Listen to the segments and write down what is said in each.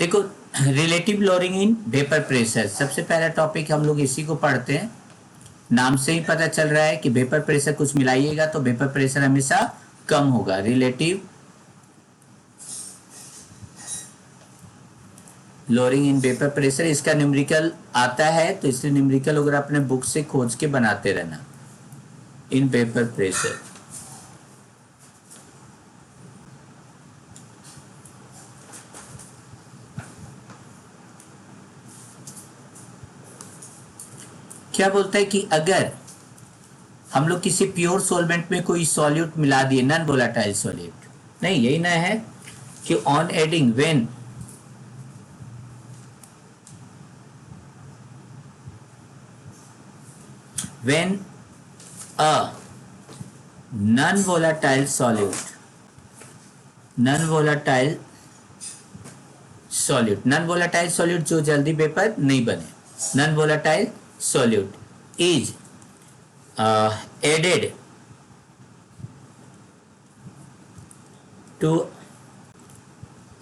देखो, relative lowering in vapour pressure, सबसे पहला टॉपिक हम लोग इसी को पढ़ते हैं। नाम से ही पता चल रहा है कि वेपर प्रेशर कुछ मिलाइएगा तो वेपर प्रेशर हमेशा कम होगा। Relative lowering in vapour pressure, इसका न्यूमेरिकल आता है तो इसलिए न्यूमेरिकल अगर अपने बुक से खोज के बनाते रहना। इन वेपर प्रेशर क्या बोलता है कि अगर हम लोग किसी प्योर सॉल्वेंट में कोई सॉल्यूट मिला दिए, नॉन वोलेटाइल सॉल्यूट, नहीं यही ना है कि on adding when a non-volatile solute जो जल्दी वेपर नहीं बने, non volatile solute is added to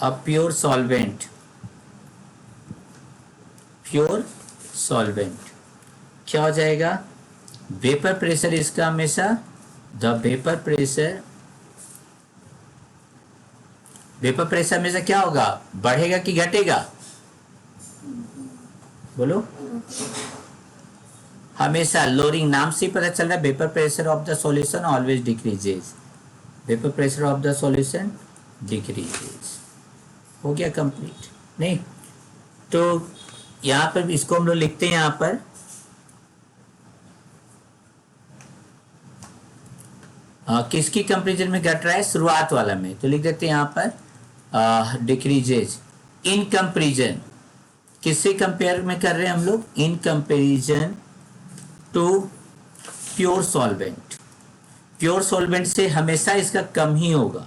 a pure solvent, क्या हो जाएगा? वेपर प्रेशर इसका हमेशा, द वेपर प्रेशर हमेशा क्या होगा? बढ़ेगा कि घटेगा? बोलो। हमेशा लोअरिंग, नाम से ही पता चल रहा है vapour pressure of the solution always decreases. Vapour pressure of the solution decreases. हो गया कंप्लीट? नहीं तो यहां पर इसको हम लोग लिखते हैं, यहां पर किसकी कंपेरिजन में घट रहा है? शुरुआत वाला में, तो लिख देते हैं यहां पर डिक्रीजेज इन कंपेरिजन। किससे कंपेयर में कर रहे हैं हम लोग? In comparison to pure solvent. Pure solvent से हमेशा इसका कम ही होगा।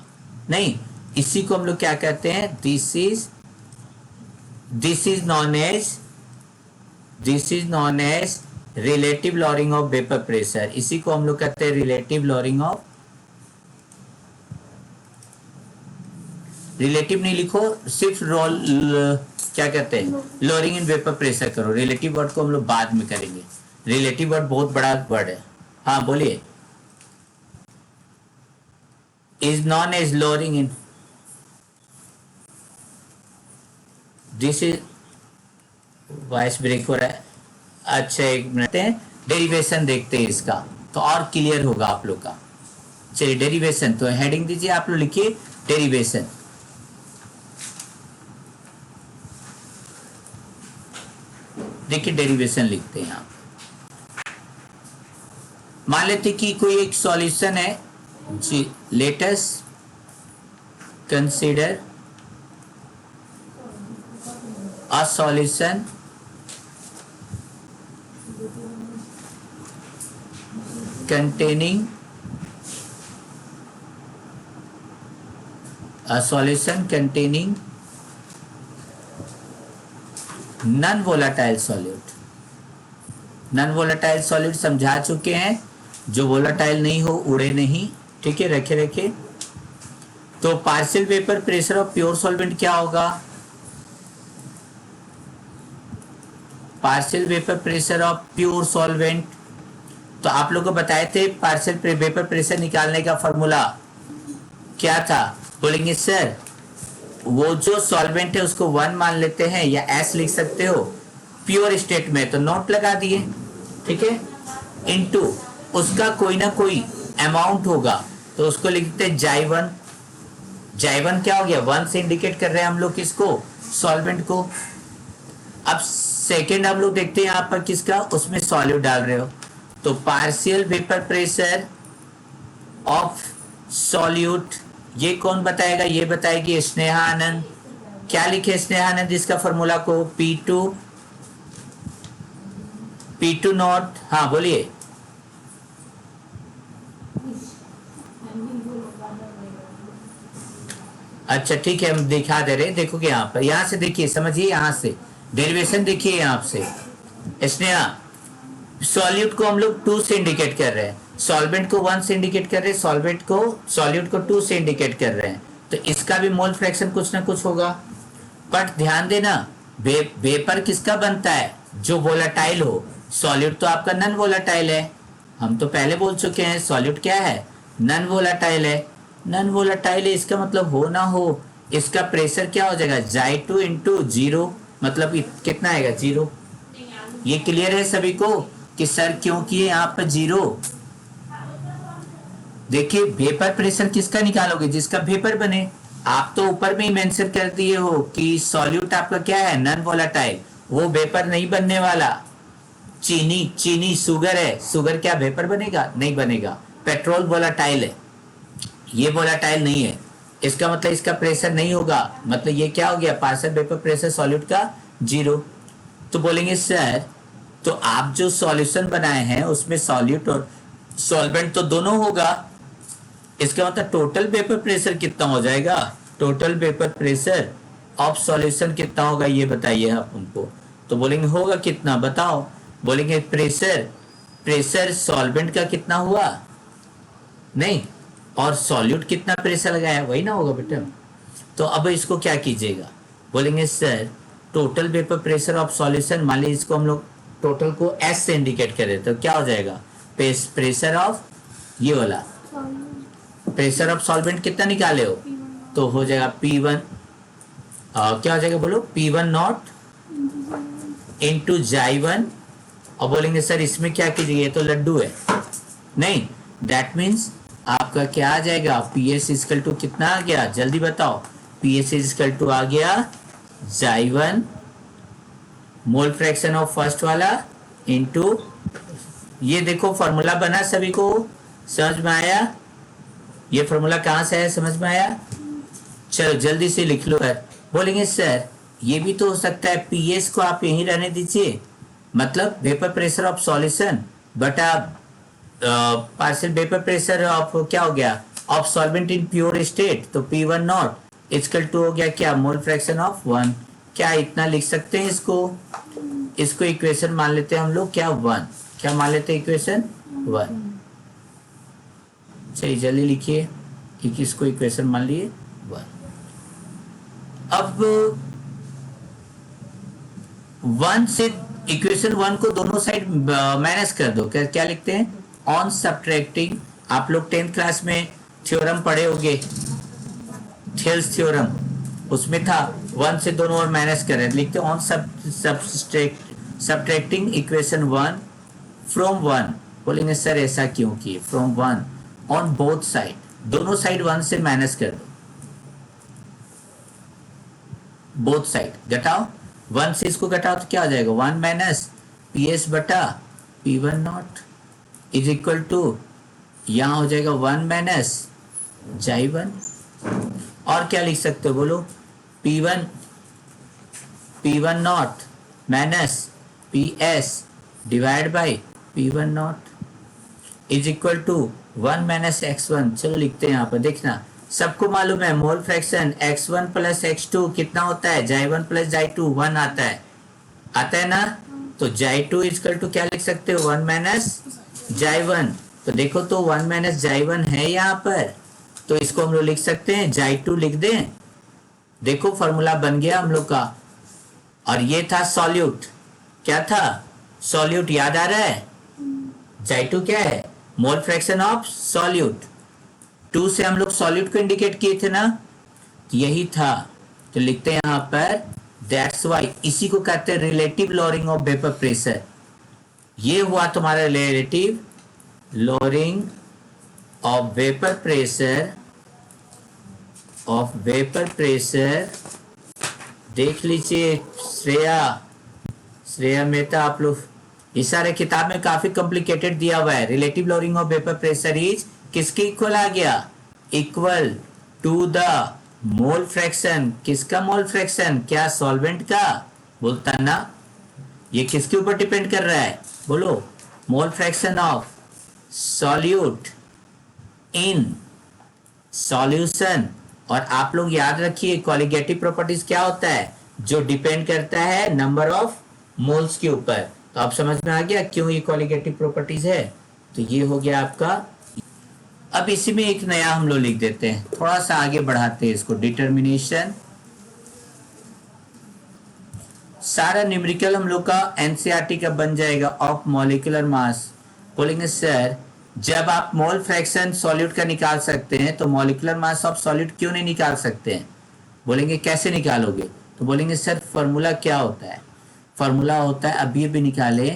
नहीं, इसी को हम लोग क्या कहते हैं? This is known as relative lowering of vapour pressure. इसी को हम लोग कहते हैं रिलेटिव लॉरिंग ऑफ, रिलेटिव नहीं लिखो, सिर्फ क्या कहते हैं, लोअरिंग इन वेपर प्रेशर करो। रिलेटिव वर्ड को हम लोग बाद में करेंगे। रिलेटिव वर्ड बहुत बड़ा वर्ड है। हाँ बोलिए। Is known as lowering in, this is, voice break हो रहा है। अच्छा एक मिनट, डेरिवेशन देखते हैं इसका तो और क्लियर होगा आप लोग का। चलिए डेरिवेशन, तो हेडिंग दीजिए आप लोग, लिखिए डेरिवेशन। देखिए डेरिवेशन लिखते हैं आप। मान लेते कि कोई एक सॉल्यूशन है जी। Let us consider a solution containing non-volatile solute। non-volatile solute समझा चुके हैं, जो वोलाटाइल नहीं हो, उड़े नहीं, ठीक है, रखे। तो partial vapour pressure of pure solvent क्या होगा? Partial vapour pressure of pure solvent, तो आप लोगों को बताए थे पार्शियल वेपर प्रेशर निकालने का फॉर्मूला क्या था? बोलेंगे सर वो जो सॉल्वेंट है उसको 1 मान लेते हैं या एस लिख सकते हो प्योर स्टेट में, तो नोट लगा दिए, ठीक है, इनटू उसका कोई ना कोई अमाउंट होगा तो उसको लिखते हैं जाइवन। जाइवन क्या हो गया? 1 से इंडिकेट कर रहे हैं हम लोग किसको? सॉल्वेंट को। अब सेकेंड हम लोग देखते हैं यहाँ पर किसका, उसमें सॉल्यूट डाल रहे हो, तो partial vapour pressure of solute, ये कौन बताएगा? ये बताएगी स्नेहा आनंद। क्या लिखे स्नेहा आनंद इसका फॉर्मूला को? P2 not. हाँ बोलिए। अच्छा ठीक है, हम दिखा दे रहे हैं, देखोगे यहाँ पर, यहाँ से देखिए, समझिए, यहाँ से डेरिवेशन देखिए, यहाँ से स्नेहा, सॉल्यूट को हम लोग 2 से इंडिकेट कर रहे हैं, सॉल्वेंट को 1 से इंडिकेट कर रहे हैं, सॉल्यूट को 2 से इंडिकेट कर रहे हैं, तो इसका भी मोल फ्रैक्शन कुछ ना कुछ होगा। बट ध्यान देना, वेपर किसका बनता है? जो वोलाटाइल हो। सॉलिड तो आपका नन वोलाटाइल है, हम तो पहले बोल चुके हैं सॉलिड क्या है, नन वोलाटाइल है। नन वोलाटाइल है इसका मतलब हो ना हो, इसका प्रेशर क्या हो जाएगा, J2 इंटू जीरो, मतलब कितना आएगा, जीरो। ये क्लियर है सभी को कि सर क्यों किए यहाँ पर जीरो? देखिए वेपर प्रेशर किसका निकालोगे, जिसका वेपर बने। आप तो ऊपर में ही मेंशन कर दिए हो कि सॉल्यूट आपका क्या है, नन वोलाटाइल, वो वेपर नहीं बनने वाला। चीनी, चीनी शुगर है, शुगर क्या वेपर बनेगा, नहीं बनेगा। पेट्रोल वोलाटाइल है, ये वोलाटाइल नहीं है, इसका मतलब इसका प्रेशर नहीं होगा, मतलब ये क्या हो गया, पार्शियल वेपर प्रेशर सॉल्यूट का जीरो। तो बोलेंगे सर तो आप जो सॉल्यूशन बनाए हैं उसमें सॉल्यूट और सॉल्वेंट तो दोनों होगा, इसका मतलब टोटल वेपर प्रेशर कितना हो जाएगा, total vapour pressure of solution कितना होगा ये बताइए आप हमको। तो बोलेंगे होगा कितना बताओ, बोलेंगे प्रेशर, प्रेशर सॉल्वेंट का कितना हुआ, नहीं, और सॉल्यूट कितना प्रेशर लगाया वही ना होगा बेटा। तो अब इसको क्या कीजिएगा, बोलेंगे sir total vapour pressure of solution, मान लीजिए इसको हम लोग टोटल को एस से इंडिकेट करें तो क्या हो जाएगा, प्रेशर ऑफ ये वाला प्रेशर ऑफ सॉल्वेंट कितना निकाले हो, तो हो जाएगा P1, क्या हो जाएगा बोलो, P1 नॉट इंटू J1। और बोलेंगे सर इसमें क्या कीजिएगा, ये तो लड्डू है, नहीं, दैट मीन्स आपका क्या आ जाएगा, PS इक्वल टू कितना आ गया, जल्दी बताओ, PS इक्वल टू आ गया J1 mole fraction of first वाला इंटू, ये देखो फॉर्मूला बना, सभी को समझ में आया, ये फॉर्मूला कहाँ से है समझ में आया, चलो जल्दी से लिख लो। सर बोलेंगे सर ये भी तो हो सकता है, PS को आप यहीं रहने दीजिए, मतलब वेपर प्रेशर ऑफ सॉल्यूशन बटा पार्शियल वेपर प्रेशर ऑफ क्या हो गया, of solvent in pure state, तो P1 नॉट इक्वल टू हो गया क्या, मोल फ्रैक्शन ऑफ 1। क्या इतना लिख सकते हैं इसको, इसको इक्वेशन मान लेते हैं हम लोग क्या 1, क्या मान लेते हैं इक्वेशन 1। चलिए जल्दी लिखिए कि किसको इक्वेशन मान लिए 1। अब 1 से इक्वेशन 1 को दोनों साइड माइनस कर दो, क्या लिखते हैं, ऑन सब्ट्रैक्टिंग, आप लोग 10th क्लास में थ्योरम पढ़े होंगे, थेल्स थ्योरम, उसमें था 1 से दोनों और माइनस करें, लिखते ऑन सब्ट्रैक्टिंग इक्वेशन 1 फ्रॉम 1। बोलेंगे सर ऐसा क्यों किए, फ्रॉम 1 ऑन बोथ साइड, दोनों साइड 1 से माइनस कर दो, बोथ साइड घटाओ, 1 से इसको घटाओ तो क्या हो जाएगा, 1 माइनस PS बटा P1 naught is equal to, यहाँ हो जाएगा 1 माइनस J1, और क्या लिख सकते हो बोलो, P1 naught minus PS divide by P1 naught is equal to 1 minus x1। चलो लिखते हैं यहाँ पर, देखना सबको मालूम है mole fraction x1 plus x2 कितना होता है, J1 प्लस J2 1 आता है ना, तो J2 इक्वल टू क्या लिख सकते हो, 1 माइनस J1। तो देखो तो 1 माइनस J1 है यहाँ पर, तो इसको हम लोग लिख सकते हैं J2 लिख दें, देखो फॉर्मूला बन गया हम लोग का। और ये था सॉल्यूट, क्या था सॉल्यूट, याद आ रहा है, J2 क्या है, मोल फ्रैक्शन ऑफ सॉल्यूट, 2 से हम लोग सॉल्यूट को इंडिकेट किए थे ना, यही था, तो लिखते हैं यहाँ पर दैट्स वाई, इसी को कहते हैं relative lowering of vapour pressure. ये हुआ तुम्हारा relative lowering of vapour pressure, देख लीजिए श्रेया मेहता, आप लोग इस सारे किताब में काफी कॉम्प्लिकेटेड दिया हुआ है। Relative lowering of vapour pressure is किसके इक्वल आ गया, equal to the mole fraction, किसका मोल फ्रैक्शन, क्या सॉल्वेंट का, बोलता ना, ये किसके ऊपर डिपेंड कर रहा है बोलो, mole fraction of solute in solution. और आप लोग याद रखिए कॉलिगेटिव प्रॉपर्टीज क्या होता है, जो डिपेंड करता है नंबर ऑफ मोल्स के ऊपर। तो आप समझ में आ गया क्यों ये कॉलिगेटिव प्रॉपर्टीज है, तो ये हो गया आपका। अब इसी में एक नया हम लोग लिख देते हैं, थोड़ा सा आगे बढ़ाते हैं इसको, डिटर्मिनेशन सारा न्यूमेरिकल हम लोग का एनसीईआरटी का बन जाएगा ऑफ मॉलिक्यूलर मास। बोलेंगे सर जब आप मोल फ्रैक्शन सॉल्यूट का निकाल सकते हैं तो मॉलिक्यूलर मास ऑफ सॉल्यूट क्यों नहीं निकाल सकते हैं? बोलेंगे कैसे निकालोगे? तो बोलेंगे सर फॉर्मूला क्या होता है? फॉर्मूला होता है अभी अभी निकाले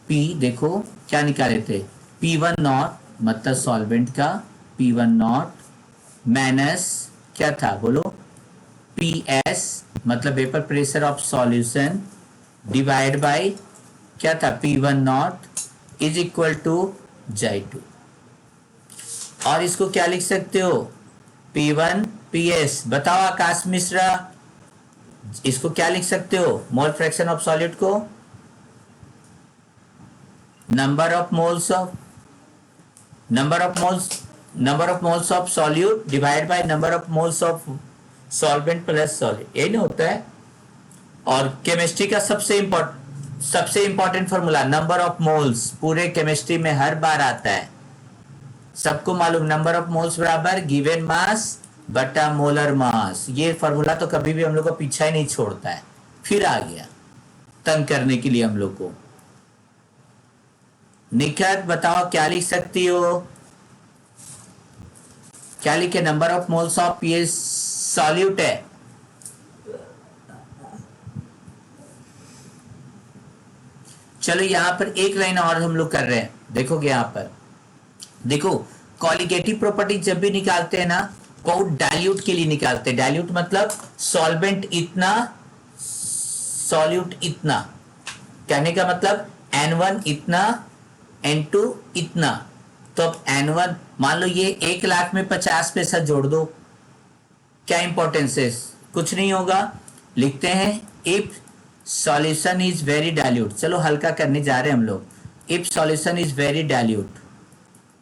पी, देखो क्या निकाले थे, P1 नॉट मतलब सॉल्वेंट का P1 नॉट माइनस क्या था बोलो, PS मतलब vapour pressure of solution divide by क्या था P1 naught is equal to J2। और इसको क्या लिख सकते हो, P1 PS। बताओ आकाश मिश्रा इसको क्या लिख सकते हो, मोल फ्रैक्शन ऑफ सॉलिड को number of moles of solute divide by number of moles of solvent plus solid, यही ना होता है। और केमिस्ट्री का सबसे important formula number of moles, पूरे केमिस्ट्री में हर बार आता है, सबको मालूम, नंबर ऑफ मोल्स बराबर गिवन मास बटा मोलर मास। ये फॉर्मूला तो कभी भी हम लोग को पीछा ही नहीं छोड़ता है। फिर आ गया तंग करने के लिए हम लोग को। निखत बताओ क्या लिख सकती हो, क्या लिखे, नंबर ऑफ मोल्स ऑफ ये सॉल्यूट है, चलो यहां पर एक लाइन और हम लोग कर रहे हैं, देखोगे यहां पर देखो कॉलिगेटिव प्रॉपर्टी जब भी निकालते हैं ना को डाइल्यूट के लिए निकालते हैं। डाइल्यूट मतलब सॉल्वेंट इतना सॉल्यूट इतना, कहने का मतलब N1 इतना N2 इतना। तो अब N1 मान लो ये 1,00,000 में 50 पैसा जोड़ दो, क्या इंपॉर्टेंस है, कुछ नहीं होगा। लिखते हैं if solution is very dilute, चलो हल्का करने जा रहे हैं हम लोग, if solution is very dilute.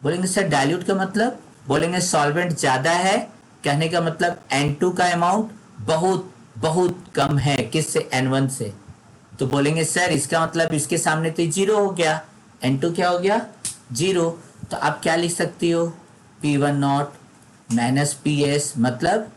बोलेंगे सर डाइल्यूट का मतलब, बोलेंगे सॉल्वेंट ज्यादा है, कहने का मतलब N2 का अमाउंट बहुत बहुत कम है, किससे, N1 से। तो बोलेंगे सर इसका मतलब इसके सामने तो जीरो हो गया, N2 क्या हो गया, जीरो। तो आप क्या लिख सकती हो, P1 नॉट माइनस PS मतलब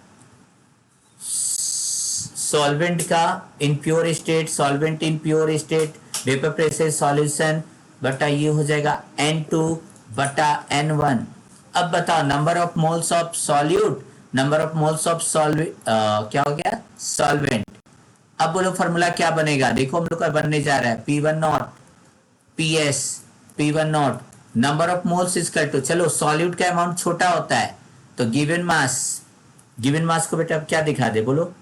सॉल्वेंट का in pure state, solvent in pure state vapour pressure solution बटा ये हो जाएगा N2 बटा N1। अब बताओ number of moles of solute, number of moles of क्या हो गया, सॉल्वेंट। अब बोलो फॉर्मूला क्या बनेगा, देखो हम लोग का बनने जा रहा है P1 not PS, P1 not number of moles equal to, चलो सॉल्यूट का अमाउंट छोटा होता है तो गिवन मास को बेटा अब क्या दिखा दे बोलो,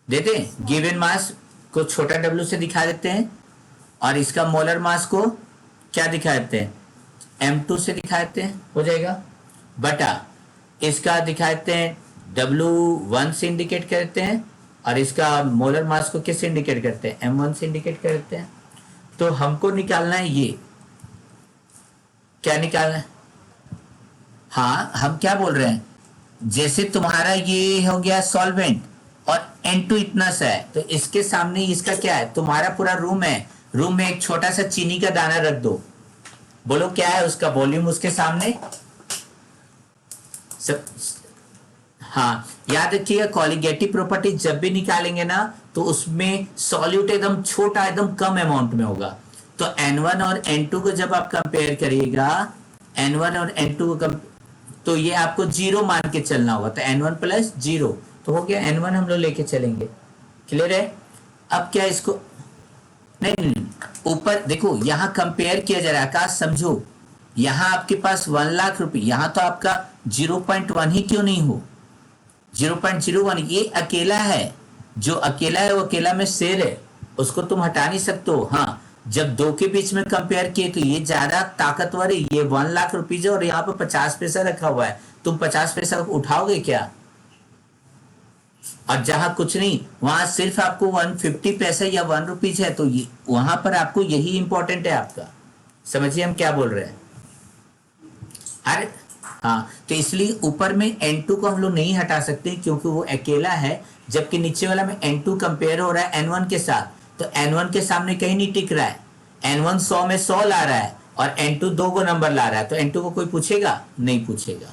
देते गिवन मास को छोटा W से दिखा देते हैं और इसका मोलर मास को क्या दिखा देते हैं, M2 से दिखा देते हैं, हो जाएगा बटा इसका दिखा देते हैं W1 से इंडिकेट करते हैं और इसका मोलर मास को किससे इंडिकेट करते हैं, M1 से इंडिकेट करते हैं। तो हमको निकालना है ये, क्या निकालना है, हाँ हम क्या बोल रहे हैं, जैसे तुम्हारा ये हो गया सॉल्वेंट और N2 इतना सा है तो इसके सामने इसका क्या है, तुम्हारा पूरा रूम है, रूम में एक छोटा सा चीनी का दाना रख दो, बोलो क्या है उसका वॉल्यूम उसके सामने सब। हाँ याद रखिएगा कॉलिगेटिव प्रॉपर्टी जब भी निकालेंगे ना तो उसमें सॉल्यूट एकदम छोटा एकदम कम अमाउंट में होगा। तो N1 और N2 को जब आप कंपेयर करिएगा, N1 और N2 को तो ये आपको जीरो मान के चलना होगा, तो N1 प्लस जीरो तो हो गया, N1 हम लोग लेके चलेंगे, क्लियर है। अब क्या इसको नहीं ऊपर देखो यहाँ कंपेयर किया जा रहा है, आकाश समझो, यहाँ आपके पास 1,00,000 रुपए, यहाँ तो आपका 0.1 ही क्यों नहीं हो, 0.01 ये अकेला है, जो अकेला है वो अकेला में शेर है, उसको तुम हटा नहीं सकते हो। हाँ जब दो के बीच में कंपेयर किए तो ये ज्यादा ताकतवर है, ये 1,00,000 रुपीज और यहाँ पे 50 पैसा रखा हुआ है, तुम 50 पैसा उठाओगे क्या, और जहां कुछ नहीं वहां सिर्फ आपको 150 पैसा या 1 रुपीज है, तो ये वहां पर आपको यही इंपॉर्टेंट है आपका, समझिए हम क्या बोल रहे हैं। अरे हाँ तो इसलिए ऊपर में N2 को हम लोग नहीं हटा सकते क्योंकि वो अकेला है, जबकि नीचे वाला में N2 कंपेयर हो रहा है N1 के साथ, तो N1 के सामने कहीं नहीं टिक रहा है, N1 100 में 100 ला रहा है और N2 2 को नंबर ला रहा है, तो N2 को कोई पूछेगा नहीं पूछेगा।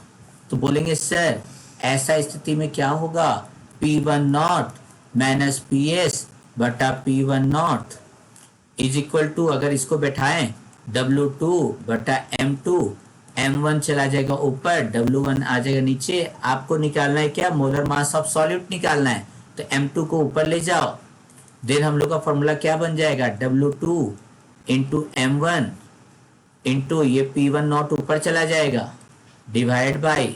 तो बोलेंगे सर ऐसा स्थिति में क्या होगा, P1 naught minus P S बटा P one naught is equal to, अगर इसको बैठाएं, W2 बटा M2, M1 चला जाएगा ऊपर, W1 आ जाएगा नीचे। आपको निकालना है क्या, मोलर मास ऑफ सॉल्यूट निकालना है, तो M2 को ऊपर ले जाओ। देन हम लोग का फॉर्मूला क्या बन जाएगा, W2 इंटू M1 इंटू ये P1 नॉट ऊपर चला जाएगा, divide by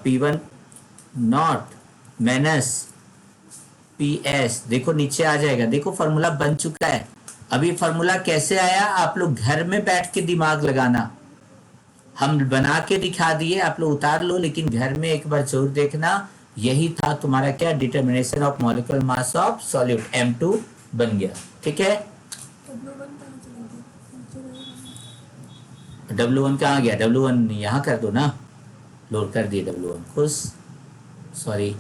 P1 naught minus PS, देखो नीचे आ जाएगा। देखो फॉर्मूला बन चुका है। अभी फॉर्मूला कैसे आया, आप लोग घर में बैठ के दिमाग लगाना, हम बना के दिखा दिए, आप लोग उतार लो, लेकिन घर में एक बार जरूर देखना। यही था तुम्हारा क्या, determination of molecular mass of solute, M2 बन गया। ठीक है, W1 कहाँ गया, W1 यहाँ कर दो ना, लोड कर दिए W1 खुश, सॉरी